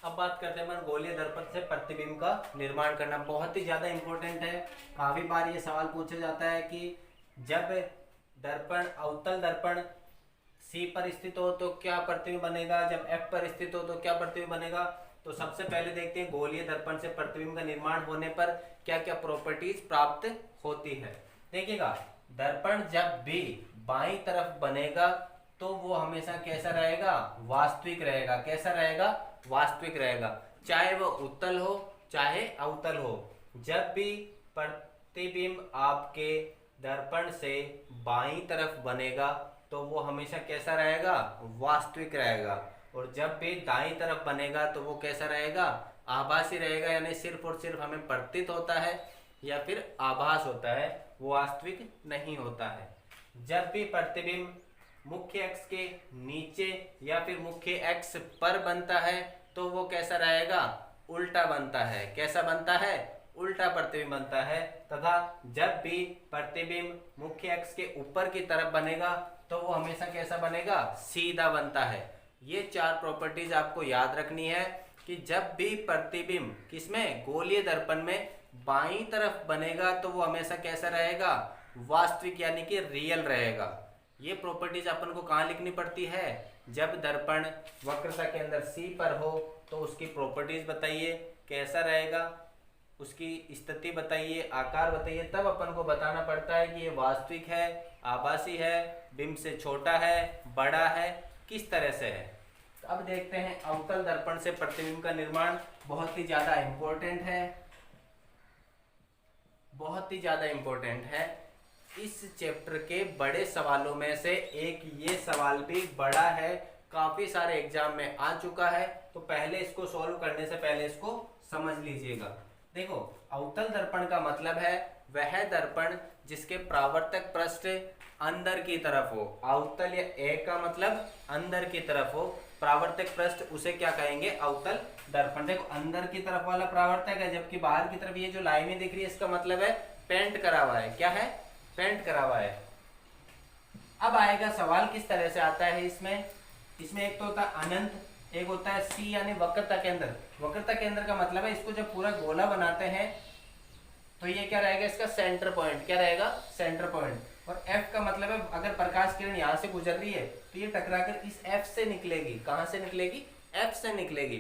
अब बात करते हैं अपन गोलीय दर्पण से प्रतिबिंब का निर्माण करना। बहुत ही ज्यादा इंपॉर्टेंट है। काफी बार ये सवाल पूछा जाता है कि जब दर्पण अवतल दर्पण सी पर स्थित हो तो क्या प्रतिबिंब बनेगा, जब एफ पर स्थित हो तो क्या प्रतिबिंब बनेगा। तो सबसे पहले देखते हैं गोलीय दर्पण से प्रतिबिंब का निर्माण होने पर क्या क्या प्रॉपर्टीज प्राप्त होती है। देखिएगा, दर्पण जब भी बाईं तरफ बनेगा तो वो हमेशा कैसा रहेगा, वास्तविक रहेगा। कैसा रहेगा, वास्तविक रहेगा, चाहे वो उत्तल हो चाहे अवतल हो। जब भी प्रतिबिंब आपके दर्पण से बाईं तरफ बनेगा तो वो हमेशा कैसा रहेगा, वास्तविक रहेगा। और जब भी दाईं तरफ बनेगा तो वो कैसा रहेगा, आभासी रहेगा। यानी सिर्फ और सिर्फ हमें प्रतीत होता है या फिर आभास होता है, वो वास्तविक नहीं होता है। जब भी प्रतिबिंब मुख्य अक्ष के नीचे या फिर मुख्य अक्ष पर बनता है तो वो कैसा रहेगा, उल्टा बनता है। कैसा बनता है, उल्टा प्रतिबिंब बनता है। तथा जब भी प्रतिबिंब मुख्य अक्ष के ऊपर की तरफ बनेगा तो वो हमेशा कैसा बनेगा, सीधा बनता है। ये चार प्रॉपर्टीज आपको याद रखनी है कि जब भी प्रतिबिंब किसमें, गोलीय दर्पण में बाईं तरफ बनेगा तो वो हमेशा कैसा रहेगा, वास्तविक यानी कि रियल रहेगा। ये प्रॉपर्टीज अपन को कहाँ लिखनी पड़ती है, जब दर्पण वक्रता के अंदर सी पर हो तो उसकी प्रॉपर्टीज बताइए, कैसा रहेगा, उसकी स्थिति बताइए, आकार बताइए। तब अपन को बताना पड़ता है कि ये वास्तविक है, आभासी है, बिंब से छोटा है, बड़ा है, किस तरह से है। तो अब देखते हैं अवतल दर्पण से प्रतिबिंब का निर्माण। बहुत ही ज्यादा इंपॉर्टेंट है, बहुत ही ज्यादा इंपॉर्टेंट है। इस चैप्टर के बड़े सवालों में से एक ये सवाल भी बड़ा है, काफी सारे एग्जाम में आ चुका है। तो पहले इसको सॉल्व करने से पहले इसको समझ लीजिएगा। देखो, अवतल दर्पण का मतलब है वह दर्पण जिसके परावर्तक पृष्ठ अंदर की तरफ हो। अवतल या ए का मतलब अंदर की तरफ हो, परावर्तक पृष्ठ उसे क्या कहेंगे, अवतल दर्पण। देखो, अंदर की तरफ वाला परावर्तक है, जबकि बाहर की तरफ ये जो लाइनें दिख रही है इसका मतलब है पेंट करा हुआ है। क्या है, पेंट करा हुआ है। अब आएगा सवाल किस तरह से आता है इसमें एक तो होता है अनंत, एक होता है सी यानी वक्रता केंद्र। वक्रता केंद्र का मतलब है इसको जब पूरा गोला बनाते हैं तो ये क्या रहेगा, इसका सेंटर पॉइंट। क्या रहेगा, सेंटर पॉइंट। और एफ का मतलब है अगर प्रकाश किरण यहाँ से गुजर रही है तो ये टकराकर इस एफ से निकलेगी। कहां से निकलेगी, एफ से निकलेगी।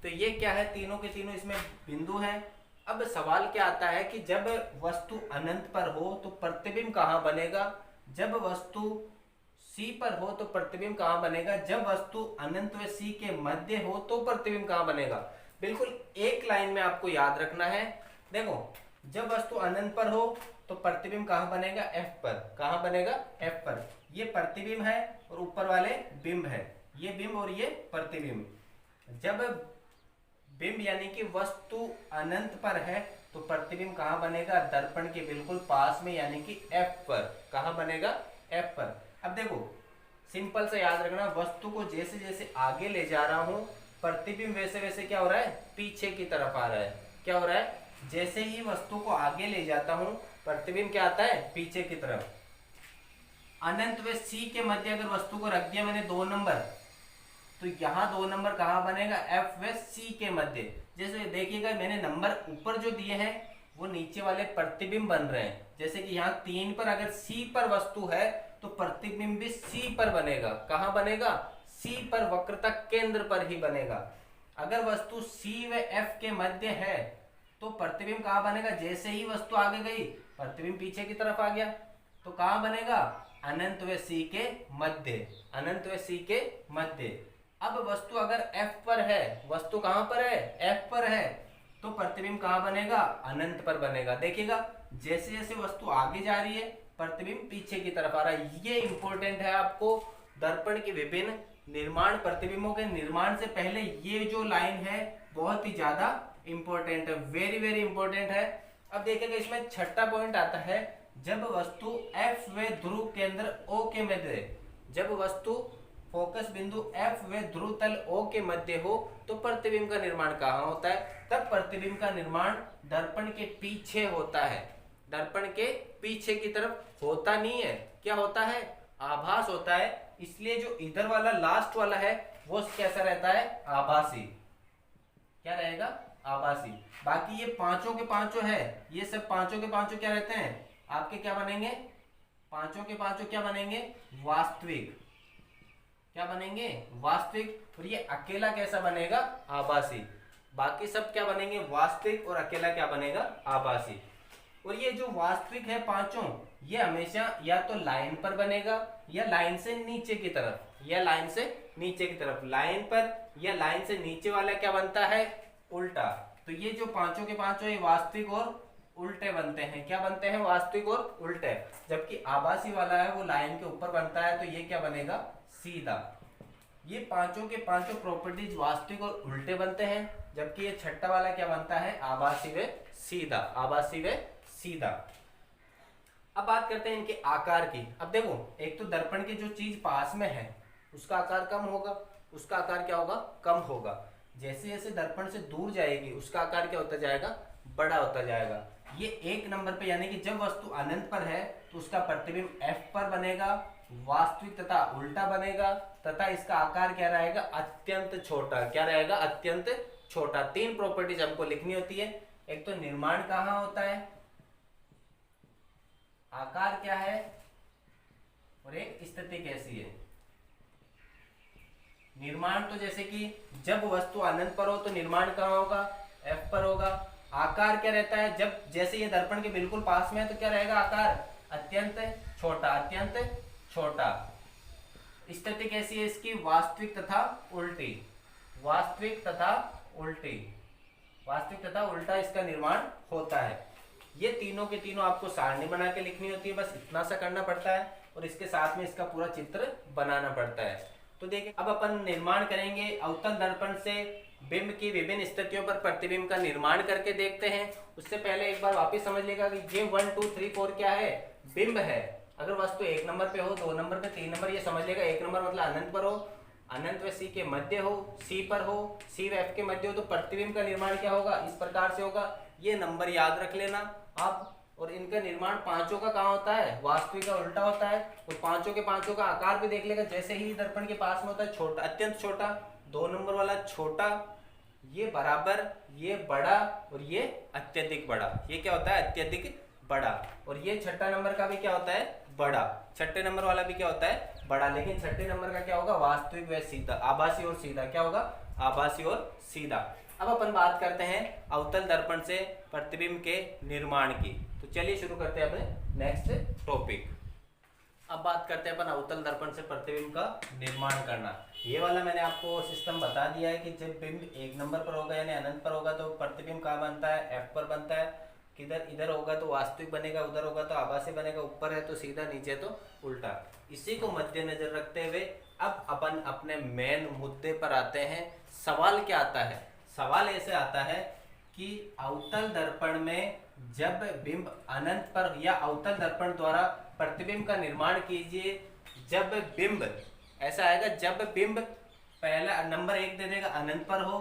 तो ये क्या है, तीनों के तीनों इसमें बिंदु हैं। अब सवाल क्या आता है कि जब वस्तु अनंत पर हो तो प्रतिबिंब कहां बनेगा, जब वस्तु सी पर हो तो प्रतिबिंब कहां बनेगा, जब वस्तु अनंत व सी के मध्य हो तो प्रतिबिंब कहां बनेगा। बिल्कुल एक लाइन में आपको याद रखना है। देखो, जब वस्तु अनंत पर हो तो प्रतिबिंब कहां बनेगा, एफ पर। कहां बनेगा, एफ पर। ये प्रतिबिंब है और ऊपर वाले बिंब है, ये बिंब और ये प्रतिबिंब। जब बिंब यानी कि वस्तु अनंत पर है तो प्रतिबिंब कहां बनेगा, दर्पण के बिल्कुल पास में यानी कि एफ पर। कहां बनेगा, एफ पर। अब देखो, सिंपल से याद रखना, वस्तु को जैसे जैसे आगे ले जा रहा हूं प्रतिबिंब वैसे वैसे क्या हो रहा है, पीछे की तरफ आ रहा है। क्या हो रहा है, जैसे ही वस्तु को आगे ले जाता हूं प्रतिबिंब क्या आता है, पीछे की तरफ। अनंत व सी के मध्य अगर वस्तु को रख दिया मैंने 2 नंबर, तो यहाँ 2 नंबर कहां बनेगा, एफ व सी के मध्य। जैसे देखिएगा मैंने नंबर ऊपर जो दिए हैं वो नीचे वाले प्रतिबिंब बन रहे हैं। जैसे कि यहाँ 3 पर अगर सी पर वस्तु है तो प्रतिबिंब भी सी पर बनेगा। कहां बनेगा, सी पर, वक्रता केंद्र पर ही बनेगा। अगर वस्तु सी व एफ के मध्य है तो प्रतिबिंब कहां बनेगा, जैसे ही वस्तु आगे गई प्रतिबिंब पीछे की तरफ आ गया। तो कहां बनेगा, अनंत व सी के मध्य, अनंत व सी के मध्य। अब वस्तु अगर एफ पर है, वस्तु कहां पर है, एफ पर है, तो प्रतिबिंब कहां बनेगा, अनंत पर बनेगा। देखिएगा, जैसे जैसे वस्तु आगे जा रही है प्रतिबिंब पीछे की तरफ आ रहा है। ये इंपॉर्टेंट है आपको। दर्पण के विभिन्न निर्माण, प्रतिबिंबों के निर्माण से पहले ये जो लाइन है बहुत ही ज्यादा इंपॉर्टेंट है, वेरी वेरी इंपॉर्टेंट है। अब देखिएगा इसमें छठा पॉइंट आता है, जब वस्तु एफ व ध्रुव केंद्र ओ के मध्य, जब वस्तु फोकस बिंदु एफ व ध्रुव तल ओ के मध्य हो तो प्रतिबिंब का निर्माण कहां होता है, तब प्रतिबिंब का निर्माण दर्पण के पीछे होता है। दर्पण के पीछे की तरफ होता नहीं है, क्या होता है, आभास होता है। इसलिए जो इधर वाला लास्ट वाला है वो कैसा रहता है, आभासी। क्या रहेगा, आभासी। बाकी ये पांचों के पांचों है, ये सब पांचों के पांचों क्या रहते हैं आपके, क्या बनेंगे, पांचों के पांचों क्या बनेंगे, वास्तविक। क्या बनेंगे, वास्तविक। और ये अकेला कैसा बनेगा, आभासी। बाकी सब क्या बनेंगे, वास्तविक, और अकेला क्या बनेगा, आभासी। और ये जो वास्तविक है पांचों, ये हमेशा या तो लाइन पर बनेगा या लाइन से नीचे की तरफ, या लाइन से नीचे की तरफ। लाइन पर या लाइन से नीचे वाला क्या बनता है, उल्टा। तो ये जो पांचों के पांचों ये वास्तविक और उल्टे बनते हैं, क्या बनते हैं, वास्तविक और उल्टे। जबकि आभासी वाला है वो लाइन के ऊपर बनता है, तो ये क्या बनेगा, सीधा। ये पांचों के पांचों प्रॉपर्टीज वास्तविक और उल्टे बनते हैं, जबकि ये छठा वाला क्या बनता है, आभासी व सीधा, आभासी व सीधा। अब बात करते हैं इनके आकार की। अब देखो, एक तो दर्पण की जो चीज पास में है उसका आकार कम होगा, उसका आकार क्या होगा, कम होगा। जैसे जैसे दर्पण से दूर जाएगी उसका आकार क्या होता जाएगा, बड़ा होता जाएगा। ये एक नंबर पे, यानी कि जब वस्तु अनंत पर है तो उसका प्रतिबिंब F पर बनेगा, वास्तविक तथा उल्टा बनेगा, तथा इसका आकार क्या रहेगा, अत्यंत छोटा। क्या रहेगा, अत्यंत छोटा। तीन प्रॉपर्टीज हमको लिखनी होती है। एक तो निर्माण कहाँ होता है, आकार क्या है, और एक स्थिति कैसी है। निर्माण तो जैसे कि जब वस्तु अनंत पर हो तो निर्माण कहाँ होगा, F पर होगा। आकार क्या रहता है, जब जैसे ये दर्पण के बिल्कुल पास में है तो क्या रहेगा, आकार अत्यंत छोटा, अत्यंत छोटा। स्थिति कैसी है इसकी, वास्तविक तथा उल्टी, वास्तविक तथा उल्टी, वास्तविक तथा उल्टा इसका निर्माण होता है। ये तीनों के तीनों आपको सारणी बना के लिखनी होती है, बस इतना सा करना पड़ता है, और इसके साथ में इसका पूरा चित्र बनाना पड़ता है। तो देखिए, अब अपन निर्माण करेंगे अवतल दर्पण से बिंब की विभिन्न स्थितियों पर प्रतिबिंब का निर्माण करके देखते हैं। उससे पहले एक बार वापस समझ लेगा कि ये 1 2 3 4 क्या है, बिंब है। अगर वस्तु एक नंबर पे हो, 2 नंबर पे, 3 नंबर, ये समझ लेगा एक नंबर मतलब अनंत पर हो, अनंत व सी के मध्य हो, सी पर हो, सी व एफ के मध्य हो, तो प्रतिबिंब का निर्माण क्या होगा, इस प्रकार से होगा। ये नंबर याद रख लेना आप। और इनका निर्माण पांचों का कहाँ होता है, वास्तविक का उल्टा होता है। और पांचों के पांचों का आकार भी देख लेगा, जैसे ही दर्पण के पास में होता है छोटा, अत्यंत छोटा, 2 नंबर वाला छोटा, ये बराबर, ये बड़ा, और ये अत्यधिक बड़ा। ये क्या होता है, अत्यधिक बड़ा। और ये छठा नंबर का भी क्या होता है, बड़ा। छठे नंबर वाला भी क्या होता है, बड़ा। लेकिन छठे नंबर का क्या होगा, वास्तविक व सीधा, आभासी और सीधा। क्या होगा, आभासी और सीधा। अब अपन बात करते हैं अवतल दर्पण से प्रतिबिंब के निर्माण की। तो चलिए शुरू करते हैं अपने नेक्स्ट टॉपिक। अब बात करते हैं अपन अवतल दर्पण से प्रतिबिंब का निर्माण करना। ये वाला मैंने आपको सिस्टम बता दिया है कि जब बिंब एक नंबर पर होगा यानी अनंत पर होगा तो प्रतिबिंब कहाँ बनता है, F पर बनता है। किधर, इधर होगा तो वास्तविक बनेगा, उधर होगा तो आभासी बनेगा, ऊपर है तो सीधा, नीचे तो उल्टा। इसी को मद्देनजर रखते हुए अब अपन अपने मेन मुद्दे पर आते हैं। सवाल क्या आता है, सवाल ऐसे आता है कि अवतल दर्पण में जब बिंब अनंत पर, या अवतल दर्पण द्वारा प्रतिबिंब का निर्माण कीजिए जब बिंब, ऐसा आएगा जब बिंब पहला नंबर 1 दे देगा अनंत पर हो,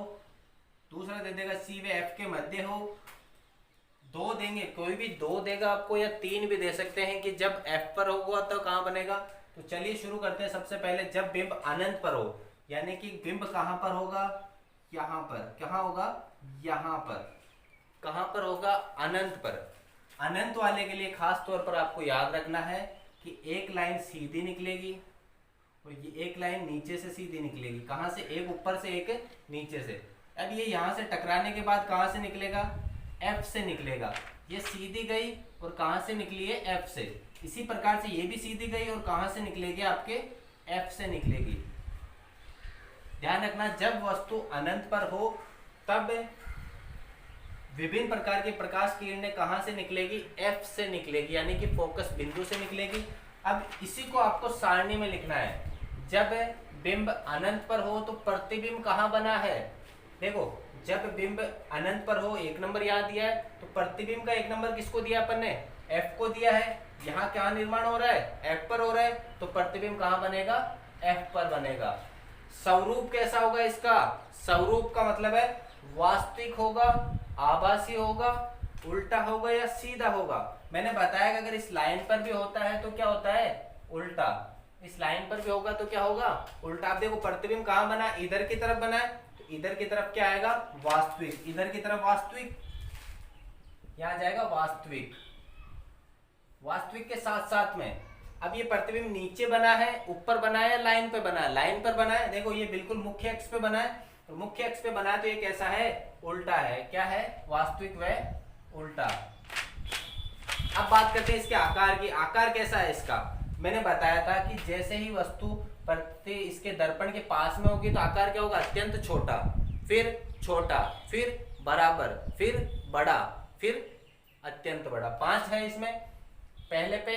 दूसरा दे देगा सी व एफ के मध्य हो, 2 देंगे, कोई भी 2 देगा आपको, या 3 भी दे सकते हैं कि जब F पर होगा तो कहाँ बनेगा। तो चलिए शुरू करते हैं। सबसे पहले जब बिंब अनंत पर हो, यानी कि बिंब कहाँ पर होगा, यहाँ पर। कहाँ होगा, यहाँ पर। कहाँ पर होगा, अनंत पर। अनंत वाले के लिए खास तौर पर आपको याद रखना है कि एक लाइन सीधी निकलेगी और ये एक लाइन नीचे से सीधी निकलेगी। कहाँ से, एक ऊपर से एक नीचे से। अब ये यहाँ से टकराने के बाद कहाँ से निकलेगा, F से निकलेगा। ये सीधी गई और कहाँ से निकली है, F से। इसी प्रकार से ये भी सीधी गई और कहाँ से निकलेगी, आपके F से निकलेगी। ध्यान रखना, जब वस्तु अनंत पर हो तब विभिन्न प्रकार के प्रकाश किरणें कहाँ से निकलेगी, F से निकलेगी, यानी कि फोकस बिंदु से निकलेगी। अब इसी को आपको सारणी में लिखना है। जब बिंब अनंत पर हो तो प्रतिबिंब कहाँ बना है, देखो जब बिंब अनंत पर हो, 1 नंबर यहाँ दिया है, तो प्रतिबिंब का 1 नंबर किसको दिया अपन ने, F को दिया है। यहाँ क्या निर्माण हो रहा है, F पर हो रहा है, तो प्रतिबिंब कहाँ बनेगा, F पर बनेगा। स्वरूप कैसा होगा इसका, स्वरूप का मतलब है वास्तविक होगा, आभासी होगा, उल्टा होगा या सीधा होगा। मैंने बताया कि अगर इस लाइन पर भी होता है तो क्या होता है, उल्टा। इस लाइन पर भी होगा तो क्या होगा, उल्टा। आप देखो प्रतिबिंब कहाँ बना, इधर की तरफ बना है, तो इधर की तरफ क्या आएगा, वास्तविक, इधर की तरफ वास्तविक, यहां जाएगा वास्तविक। वास्तविक के साथ साथ में अब ये प्रतिबिंब नीचे बना है, ऊपर बना है, लाइन पे बना है, लाइन पर बना है, देखो ये बिल्कुल मुख्य अक्ष पे बना है, और मुख्य अक्ष पे बना है तो ये कैसा है, उल्टा है। क्या है, वास्तविक व उल्टा। अब बात करते हैं इसके आकार की। आकार कैसा है इसका, मैंने बताया था कि जैसे ही वस्तु प्रति इसके दर्पण के पास में होगी तो आकार क्या होगा, अत्यंत छोटा, फिर बराबर, फिर बड़ा, फिर अत्यंत बड़ा। 5 है इसमें, पहले पे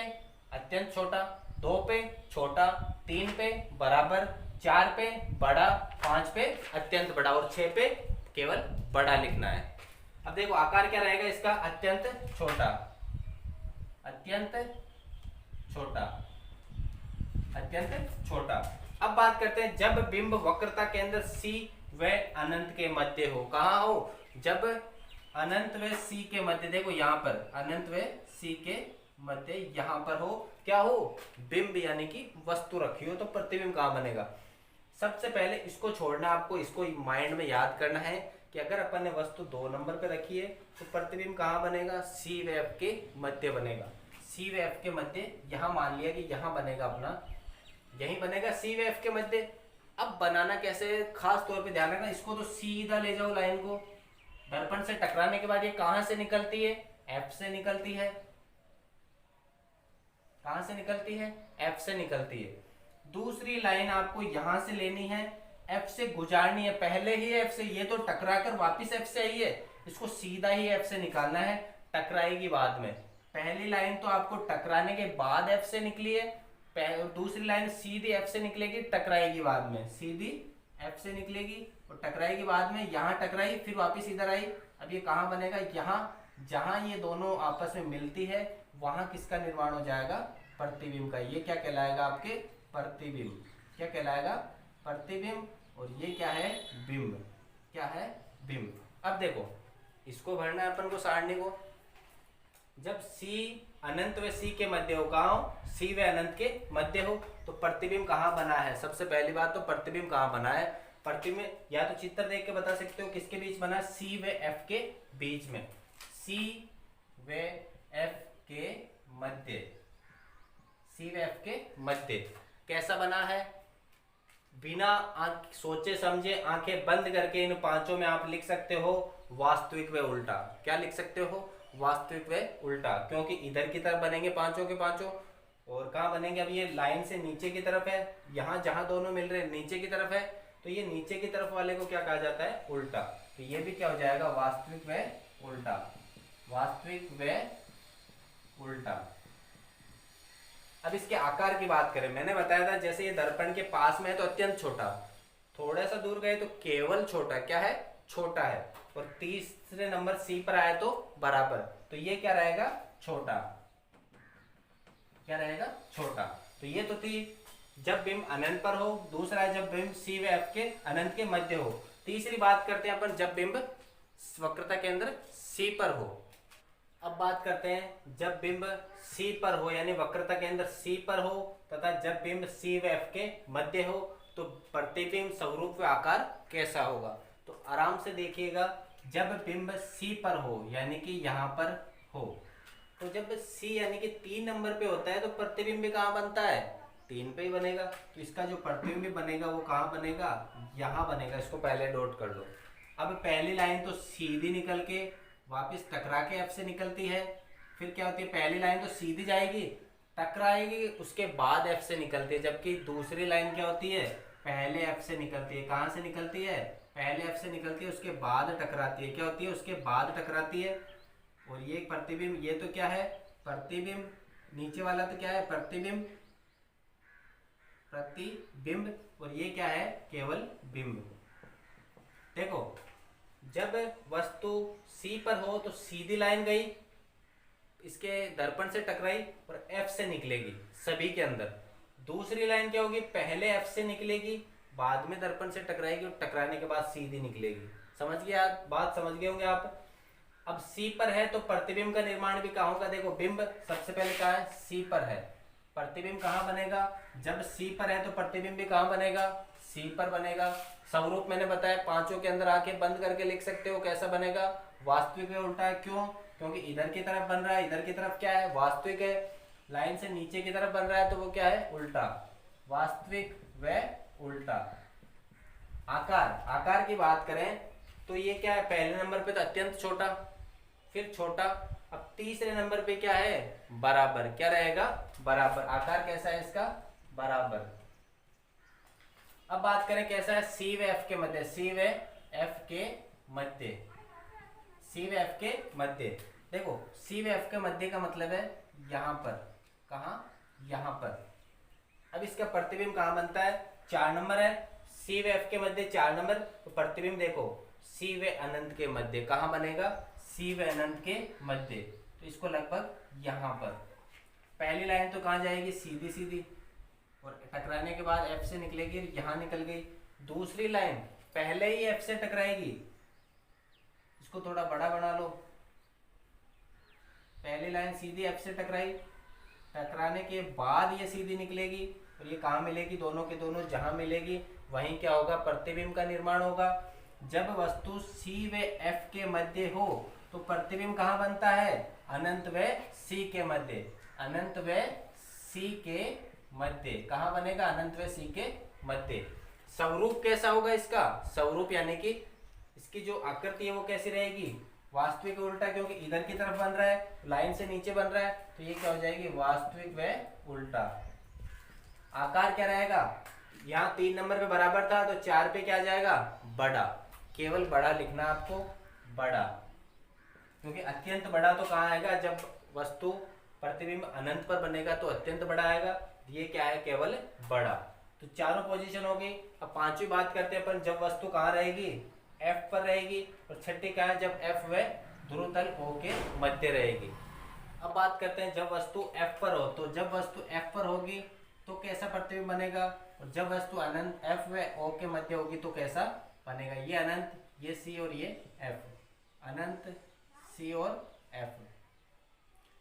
अत्यंत छोटा, 2 पे छोटा, 3 पे बराबर, 4 पे बड़ा, 5 पे अत्यंत बड़ा और 6 पे केवल बड़ा लिखना है। अब देखो आकार क्या रहेगा इसका, अत्यंत छोटा, अत्यंत छोटा, अत्यंत छोटा। अब बात करते हैं जब बिंब वक्रता केंद्र C व अनंत के मध्य हो। कहाँ हो, जब अनंत व C के मध्य, देखो यहाँ पर अनंत व C के मध्य यहाँ पर हो, क्या हो, बिंब यानी कि वस्तु रखी हो, तो प्रतिबिंब कहाँ बनेगा। सबसे पहले इसको छोड़ना, आपको इसको माइंड में याद करना है कि अगर अपन ने वस्तु 2 नंबर पे रखी है तो प्रतिबिंब कहाँ बनेगा, C व F के मध्य बनेगा। C व F के मध्य, यहाँ मान लिया कि यहाँ बनेगा अपना, यही बनेगा C व F के मध्य। अब बनाना कैसे, खास तौर पे ध्यान रखना, इसको तो सीधा ले जाओ लाइन को, दर्पण से टकराने के बाद ये कहां से निकलती है, F से निकलती है। कहां से निकलती है, F से निकलती है। दूसरी लाइन आपको यहां से लेनी है, F से गुजारनी है, पहले ही F से, ये तो टकरा कर वापिस F से आई है, इसको सीधा ही F से निकालना है, टकराएगी बाद में। पहली लाइन तो आपको टकराने के बाद F से निकली है, दूसरी लाइन सीधी F से निकलेगी, टकराएगी बाद में, सीधी F से निकलेगी और टकराएगी बाद में, यहाँ टकराई फिर वापस इधर आई। अब ये कहाँ बनेगा, यहाँ, जहां ये दोनों आपस में मिलती है वहां किसका निर्माण हो जाएगा, प्रतिबिंब का। ये क्या कहलाएगा, आपके प्रतिबिंब। क्या कहलाएगा, प्रतिबिंब। और ये क्या है, बिंब। क्या है, बिंब। अब देखो इसको भरना है अपन को, सारणी को। जब C अनंत व C के मध्य हो, कहाँ हो, C व अनंत के मध्य हो, तो प्रतिबिंब कहाँ बना है। सबसे पहली बात तो प्रतिबिंब कहाँ बना है, प्रतिबिंब या तो चित्र देख के बता सकते हो किसके बीच बना है, C व F के बीच में, C व F के मध्य, C व F के मध्य। कैसा बना है, बिना आंख सोचे समझे आंखें बंद करके इन पांचों में आप लिख सकते हो वास्तविक व उल्टा। क्या लिख सकते हो, वास्तविक व उल्टा, क्योंकि इधर की तरफ बनेंगे पांचों के पांचों, और कहाँ बनेंगे, अब ये लाइन से नीचे की तरफ है, यहाँ जहां दोनों मिल रहे हैं नीचे की तरफ है, तो ये नीचे की तरफ वाले को क्या कहा जाता है, उल्टा। तो ये भी क्या हो जाएगा, वास्तविक व उल्टा, वास्तविक व उल्टा। अब इसके आकार की बात करें, मैंने बताया था जैसे ये दर्पण के पास में है तो अत्यंत छोटा, थोड़ा सा दूर गए तो केवल छोटा, क्या है, छोटा है, और तीसरे नंबर C पर आए तो बराबर, तो ये क्या रहेगा, छोटा। क्या रहेगा, छोटा। तो ये तो थी जब बिंब अनंत पर हो, दूसरा है जब बिंब C व F के अनंत के मध्य हो। तीसरी बात करते हैं अपन जब बिंब वक्रता केंद्र C पर हो। अब बात करते हैं जब बिंब C पर हो, यानी वक्रता केंद्र C पर हो, तथा जब बिंब C व F के मध्य हो, तो प्रतिबिंब स्वरूप व आकार कैसा होगा। तो आराम से देखिएगा, जब बिंब C पर हो यानी कि यहाँ पर हो, तो जब C यानी कि 3 नंबर पे होता है तो प्रतिबिंब भी कहाँ बनता है, 3 पे ही बनेगा। तो इसका जो प्रतिबिंब बनेगा वो कहाँ बनेगा, यहाँ बनेगा। इसको पहले नोट कर लो। अब पहली लाइन तो सीधी निकल के वापस टकरा के F से निकलती है, फिर क्या होती है, पहली लाइन तो सीधी जाएगी, टकराएगी, उसके बाद F से निकलती है, जबकि दूसरी लाइन क्या होती है, पहले F से निकलती है। कहाँ से निकलती है, पहले F से निकलती है, उसके बाद टकराती है। क्या होती है, उसके बाद टकराती है। और ये प्रतिबिंब, ये तो क्या है, प्रतिबिंब, नीचे वाला तो क्या है, प्रतिबिंब, प्रतिबिंब, और ये क्या है, केवल बिंब। देखो जब वस्तु C पर हो तो सीधी लाइन गई, इसके दर्पण से टकराई और F से निकलेगी सभी के अंदर। दूसरी लाइन क्या होगी, पहले F से निकलेगी, बाद में दर्पण से टकराएगी और टकराने के बाद सीधी निकलेगी। समझ गए, बात समझ गए होंगे आप। अब C पर है तो प्रतिबिंब का निर्माण भी कहाँ होगा, देखो बिंब सबसे पहले कहाँ है, C पर है, प्रतिबिंब कहाँ बनेगा, जब C पर है तो प्रतिबिंब भी कहाँ बनेगा, C पर बनेगा। स्वरूप मैंने बताया, पांचों के अंदर आके बंद करके लिख सकते हो, कैसा बनेगा, वास्तविक व उल्टा है। क्यों? क्योंकि इधर की तरफ बन रहा है, इधर की तरफ क्या है, वास्तविक है, लाइन से नीचे की तरफ बन रहा है तो वो क्या है, उल्टा, वास्तविक व उल्टा। आकार, आकार की बात करें तो ये क्या है, पहले नंबर पे तो अत्यंत छोटा, फिर छोटा, अब तीसरे नंबर पे क्या है, बराबर, क्या रहेगा, बराबर। आकार कैसा है इसका, बराबर। अब बात करें कैसा है, सी व एफ के मध्य, सी व एफ के मध्य, सी व एफ के मध्य। देखो सी व एफ के मध्य का मतलब है यहां पर, कहा, यहां पर। अब इसका प्रतिबिंब कहां बनता है, 4 नंबर है, सी व एफ के मध्य 4 नंबर, तो प्रतिबिंब देखो सी व अनंत के मध्य, कहां बनेगा, सी व अनंत के मध्य, तो इसको लगभग यहां पर। पहली लाइन तो कहां जाएगी, सीधी सीधी, और टकराने के बाद एफ से निकलेगी, यहां निकल गई। दूसरी लाइन पहले ही एफ से टकराएगी, इसको थोड़ा बड़ा बना लो। पहली लाइन सीधी एफ से टकराई, टकराने के बाद ये सीधी निकलेगी, और ये कहाँ मिलेगी, दोनों के दोनों जहां मिलेगी वहीं क्या होगा, प्रतिबिंब का निर्माण होगा। जब वस्तु सी व एफ के मध्य हो तो प्रतिबिंब कहाँ बनता है, अनंत व सी के मध्य, अनंत व सी के मध्य, कहाँ बनेगा, अनंत व सी के मध्य। स्वरूप कैसा होगा इसका, स्वरूप यानी कि इसकी जो आकृति है वो कैसी रहेगी, वास्तविक उल्टा, क्योंकि इधर की तरफ बन रहा है, लाइन से नीचे बन रहा है, तो ये क्या हो जाएगी, वास्तविक व उल्टा। आकार क्या रहेगा, यहाँ 3 नंबर पे बराबर था तो 4 पे क्या आ जाएगा, बड़ा, केवल बड़ा लिखना आपको, बड़ा, क्योंकि अत्यंत बड़ा तो कहाँ आएगा, जब वस्तु प्रतिबिंब अनंत पर बनेगा तो अत्यंत बड़ा आएगा, ये क्या है, केवल बड़ा। तो चारों पोजीशन हो गई। अब पांचवी बात करते हैं अपन, जब वस्तु कहाँ रहेगी, एफ पर रहेगी, और छठी क्या है, जब एफ व ध्रुव तल ओ के मध्य रहेगी। अब बात करते हैं जब वस्तु एफ पर हो, तो जब वस्तु एफ पर होगी तो कैसा प्रतिबिंब बनेगा, और जब वस्तु अनंत एफ व ओ के मध्य होगी तो कैसा बनेगा, ये अनंत, ये सी और ये एफ, अनंत सी और एफ।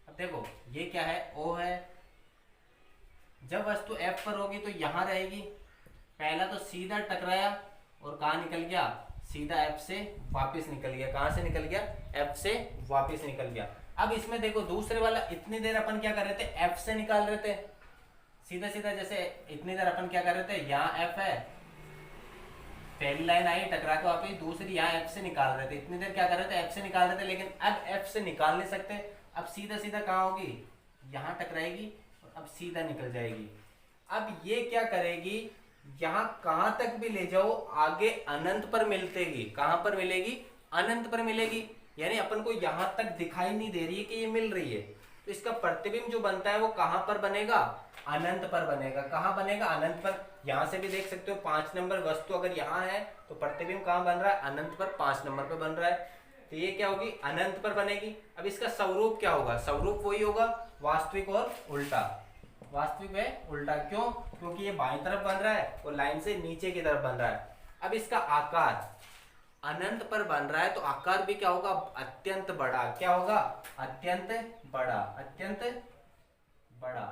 अब देखो ये क्या है, ओ है, जब वस्तु एफ पर होगी तो यहां रहेगी, पहला तो सीधा टकराया और कहा निकल गया, सीधा एफ से वापस निकल गया, कहां से निकल गया, एफ से वापस निकल गया। अब इसमें देखो दूसरे वाला, इतनी देर अपन क्या कर रहे थे, एफ से निकाल रहे थे, सीधा सीधा, जैसे इतनी देर अपन क्या कर रहे थे, यहाँ एफ है, पहली लाइन आई टकरा के वापस, दूसरी यहाँ एफ से निकाल रहे थे, इतनी देर क्या कर रहे थे, एफ से निकाल रहे थे, लेकिन अब एफ से निकाल नहीं सकते, अब सीधा सीधा कहाँ होगी, यहाँ टकराएगी और अब सीधा निकल जाएगी। अब ये क्या करेगी, यहाँ कहां तक भी ले जाओ, आगे अनंत पर मिलतेगी, कहां पर मिलेगी, अनंत पर मिलेगी, यानी अपन को यहां तक दिखाई नहीं दे रही है कि ये मिल रही है, तो इसका प्रतिबिंब जो बनता है वो कहां पर बनेगा, अनंत पर बनेगा। कहां बनेगा, अनंत पर। यहां से भी देख सकते हो 5 नंबर वस्तु अगर यहाँ है तो प्रतिबिंब कहां बन रहा है, अनंत पर, 5 नंबर पर बन रहा है, तो ये क्या होगी, अनंत पर बनेगी। अब इसका स्वरूप क्या होगा, स्वरूप वही होगा, वास्तविक और उल्टा, वास्तविक व उल्टा। क्यों, क्योंकि ये बाईं तरफ बन रहा है और लाइन से नीचे की तरफ बन रहा है। अब इसका आकार अनंत पर बन रहा है तो आकार भी क्या होगा, अत्यंत बड़ा, क्या होगा, अत्यंत बड़ा, अत्यंत बड़ा।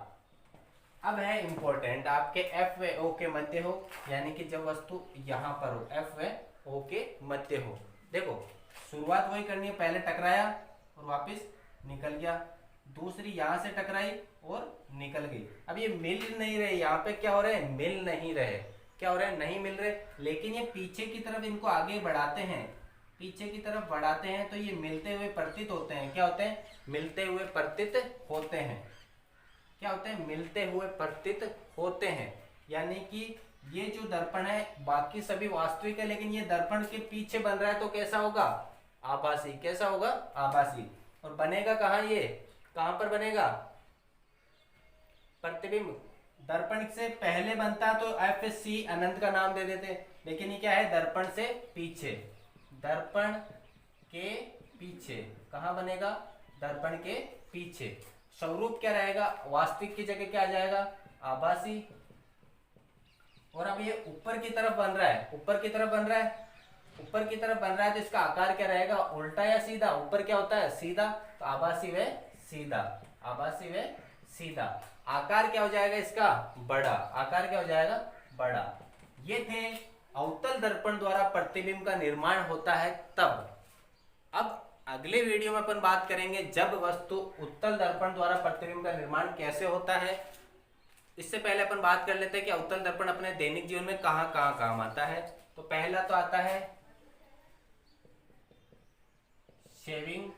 अब है इंपॉर्टेंट, आपके एफ व ओ के मध्य हो, यानी कि जब वस्तु यहां पर हो, एफ व ओ के मध्य हो। देखो शुरुआत वही करनी है, पहले टकराया और वापस निकल गया, दूसरी यहां से टकराई और निकल गई। अब ये मिल नहीं रहे, यहाँ पे क्या हो रहे हैं, मिल नहीं रहे, क्या हो रहे हैं, नहीं मिल रहे, लेकिन ये पीछे की तरफ इनको आगे बढ़ाते हैं, पीछे की तरफ बढ़ाते हैं तो ये मिलते हुए प्रतीत होते हैं। क्या होते हैं, मिलते हुए प्रतीत होते हैं। क्या होते हैं, मिलते हुए प्रतीत होते हैं, यानी कि ये जो दर्पण है बाकी सभी वास्तविक है, लेकिन ये दर्पण के पीछे बन रहा है तो कैसा होगा, आभासी। कैसा होगा, आभासी। और बनेगा कहाँ, ये कहां पर बनेगा, प्रतिबिंब दर्पण से पहले बनता तो एफ सी अनंत का नाम दे देते, लेकिन ये क्या है, दर्पण से पीछे, दर्पण के पीछे, कहां बनेगा, दर्पण के पीछे। स्वरूप क्या रहेगा, वास्तविक की जगह क्या आ जाएगा, आभासी। और अब ये ऊपर की तरफ बन रहा है, ऊपर की तरफ बन रहा है, ऊपर की तरफ बन रहा है तो इसका आकार क्या रहेगा, उल्टा या सीधा, ऊपर क्या होता है, सीधा, तो आभासी व सीधा, आभासी व सीधा। आकार क्या हो जाएगा इसका, बड़ा, आकार क्या हो जाएगा, बड़ा। ये थे अवतल दर्पण द्वारा प्रतिबिंब का निर्माण होता है तब। अब अगले वीडियो में अपन बात करेंगे जब वस्तु उत्तल दर्पण द्वारा प्रतिबिंब का निर्माण कैसे होता है। इससे पहले अपन बात कर लेते हैं कि अवतल दर्पण अपने दैनिक जीवन में कहाँ कहाँ काम आता है। तो पहला तो आता है शेविंग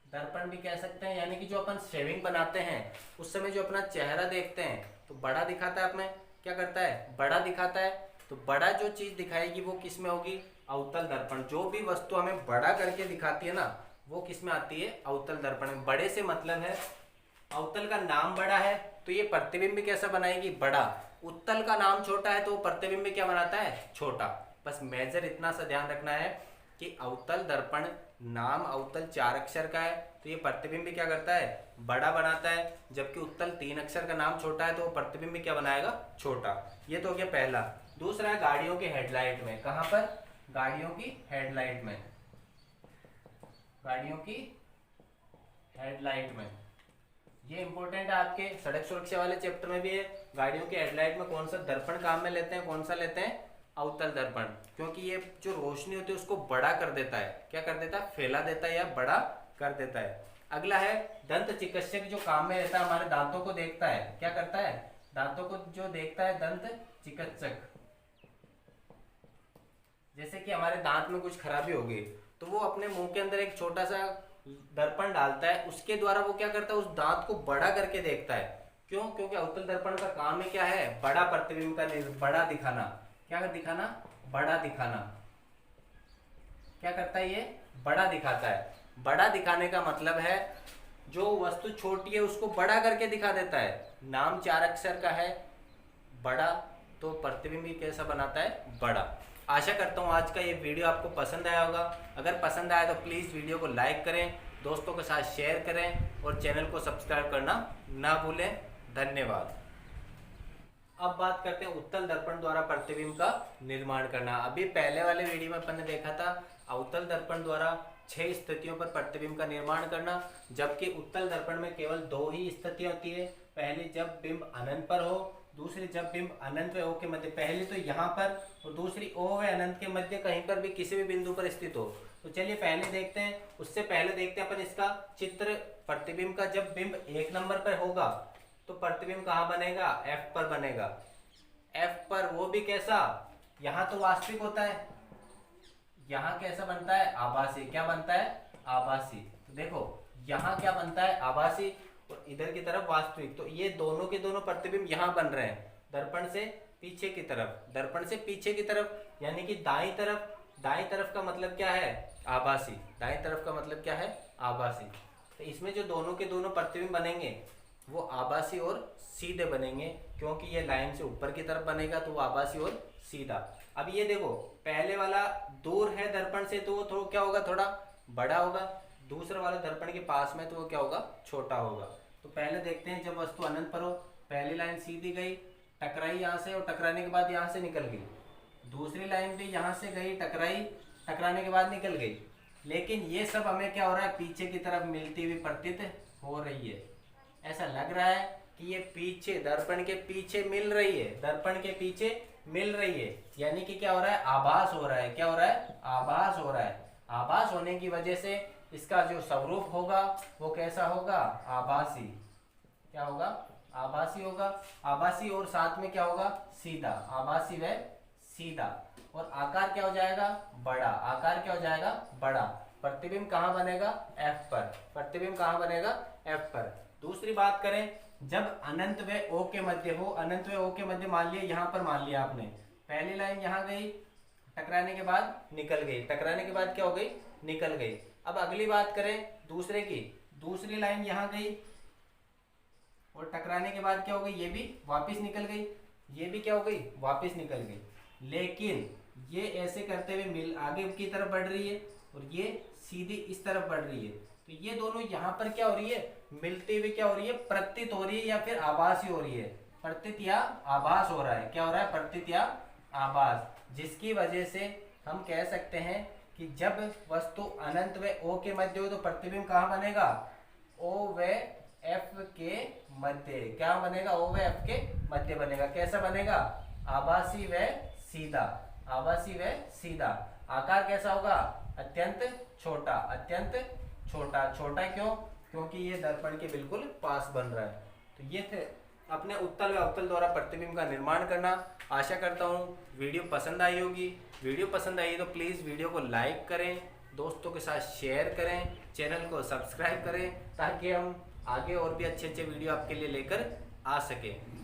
दर्पण भी कह सकते हैं, यानी कि जो अपन शेविंग बनाते हैं उस समय जो अपना चेहरा देखते हैं तो बड़ा दिखाता है, अपने क्या करता है, बड़ा दिखाता है। तो बड़ा जो चीज दिखाएगी वो किस में होगी, अवतल दर्पण। जो भी वस्तु हमें बड़ा करके दिखाती है ना वो किस में आती है, अवतल दर्पण में। बड़े से मतलब है अवतल का नाम बड़ा है तो ये प्रतिबिंब कैसा बनाएगी, बड़ा। उत्तल का नाम छोटा है तो वो प्रतिबिंब क्या बनाता है, छोटा। बस मेजर इतना सा ध्यान रखना है कि अवतल दर्पण नाम अवतल 4 अक्षर का है तो ये प्रतिबिंब क्या करता है, बड़ा बनाता है। जबकि उत्तल 3 अक्षर का नाम छोटा है तो वो प्रतिबिंब क्या बनाएगा, छोटा। ये तो हो गया पहला। दूसरा है गाड़ियों के हेडलाइट में। कहां पर, गाड़ियों की हेडलाइट में। गाड़ियों की हेडलाइट में ये इंपॉर्टेंट है, आपके सड़क सुरक्षा वाले चैप्टर में भी है। गाड़ियों के हेडलाइट में कौन सा दर्पण काम में लेते हैं, कौन सा लेते हैं, अवतल दर्पण। क्योंकि ये जो रोशनी होती है उसको बड़ा कर देता है, क्या कर देता है, फैला देता है या बड़ा कर देता है। अगला है दंत चिकित्सक, जो काम में रहता है हमारे दांतों को देखता है, क्या करता है, दांतों को जो देखता है दंत चिकित्सक। जैसे कि हमारे दांत में कुछ खराबी होगी तो वो अपने मुंह के अंदर एक छोटा सा दर्पण डालता है, उसके द्वारा वो क्या करता है, उस दांत को बड़ा करके देखता है। क्यों, क्योंकि अवतल दर्पण का काम है क्या है, बड़ा प्रतिबिंब का बड़ा दिखाना। क्या दिखाना, बड़ा दिखाना। क्या करता है, ये बड़ा दिखाता है। बड़ा दिखाने का मतलब है जो वस्तु छोटी है उसको बड़ा करके दिखा देता है। नाम 4 अक्षर का है, बड़ा, तो प्रतिबिंब भी कैसा बनाता है, बड़ा। आशा करता हूँ आज का ये वीडियो आपको पसंद आया होगा। अगर पसंद आया तो प्लीज़ वीडियो को लाइक करें, दोस्तों के साथ शेयर करें और चैनल को सब्सक्राइब करना ना भूलें। धन्यवाद। अब बात करते हैं उत्तल दर्पण द्वारा प्रतिबिंब का निर्माण करना। अभी पहले वाले वीडियो में अपन ने देखा था अवतल दर्पण द्वारा 6 स्थितियों पर प्रतिबिंब का निर्माण करना, जबकि उत्तल दर्पण में केवल 2 ही स्थितियां होती है। पहली जब बिंब अनंत पर हो, दूसरी जब बिंब अनंत व ओ के मध्य, पहली तो यहाँ पर और दूसरी ओ व अनंत के मध्य कहीं पर भी किसी भी बिंदु पर स्थित हो। तो चलिए पहले देखते हैं, उससे पहले देखते हैं अपन इसका चित्र प्रतिबिंब का। जब बिंब 1 नंबर पर होगा तो प्रतिबिंब कहाँ बनेगा, एफ पर बनेगा। एफ पर, वो भी कैसा, यहाँ तो वास्तविक होता है, यहाँ कैसा बनता है, आभासी। क्या बनता है, आभासी। तो देखो यहाँ क्या बनता है, आभासी, और इधर की तरफ वास्तविक। तो ये दोनों के दोनों प्रतिबिंब यहाँ बन रहे हैं, दर्पण से पीछे की तरफ, दर्पण से पीछे की तरफ, यानी कि दाईं तरफ। दाईं तरफ का मतलब क्या है, आभासी। दाईं तरफ का मतलब क्या है, आभासी। तो इसमें जो दोनों के दोनों प्रतिबिंब बनेंगे वो आभासी और सीधे बनेंगे, क्योंकि ये लाइन से ऊपर की तरफ बनेगा तो वो आभासी और सीधा। अब ये देखो पहले वाला दूर है दर्पण से तो वो थोड़ा क्या होगा, थोड़ा बड़ा होगा। दूसरा वाला दर्पण के पास में तो वो क्या होगा, छोटा होगा। तो पहले देखते हैं जब वस्तु अनंत पर हो, पहली लाइन सीधी गई, टकराई यहाँ से, और टकराने के बाद यहाँ से निकल गई। दूसरी लाइन भी यहाँ से गई, टकराई, टकराने के बाद निकल गई। लेकिन ये सब हमें क्या हो रहा है, पीछे की तरफ मिलती हुई प्रतीत हो रही है। ऐसा लग रहा है कि ये पीछे, दर्पण के पीछे मिल रही है, दर्पण के पीछे मिल रही है। यानी कि क्या हो रहा है, आभास हो रहा है। क्या हो रहा है, आभास हो रहा है। आभास होने की वजह से इसका जो स्वरूप होगा वो कैसा होगा, आभासी। क्या होगा, आभासी होगा। आभासी और साथ में क्या होगा, सीधा। आभासी व सीधा। और आकार क्या हो जाएगा, बड़ा। आकार क्या हो जाएगा, बड़ा। प्रतिबिंब कहाँ बनेगा, एफ पर। प्रतिबिंब कहाँ बनेगा, एफ पर। दूसरी बात करें, जब अनंत व ओ के मध्य हो, अनंत व ओ के मध्य मान लिया, यहाँ पर मान लिया आपने, पहली लाइन यहाँ गई, टकराने के बाद निकल गई, टकराने के बाद क्या हो गई, निकल गई। अब अगली बात करें दूसरे की, दूसरी लाइन यहाँ गई और टकराने के बाद क्या हो गई, ये भी वापस निकल गई, ये भी क्या हो गई, वापस निकल गई। लेकिन ये ऐसे करते हुए मिल आगे की तरफ बढ़ रही है और ये सीधी इस तरफ बढ़ रही है। तो ये दोनों यहाँ पर क्या हो रही है, मिलते हुए क्या हो रही है, प्रतीत हो रही है या फिर आभासी हो रही है। प्रतीत या आभास हो रहा है। क्या हो रहा है, प्रतीत या आभास। जिसकी वजह से हम कह सकते हैं कि जब वस्तु अनंत व ओ के मध्य हो तो प्रतिबिंब कहाँ बनेगा, ओ व एफ के मध्य। क्या बनेगा, ओ व एफ के मध्य बनेगा। कैसा बनेगा, आभासी व सीधा, आभासी व सीधा। आकार कैसा होगा? अत्यंत छोटा, अत्यंत छोटा। छोटा क्यों? क्योंकि ये दर्पण के बिल्कुल पास बन रहा है। तो ये थे अपने उत्तल व अवतल द्वारा प्रतिबिंब का निर्माण करना। आशा करता हूँ वीडियो पसंद आई होगी। वीडियो पसंद आई तो प्लीज़ वीडियो को लाइक करें, दोस्तों के साथ शेयर करें, चैनल को सब्सक्राइब करें, ताकि हम आगे और भी अच्छे अच्छे वीडियो आपके लिए लेकर आ सकें।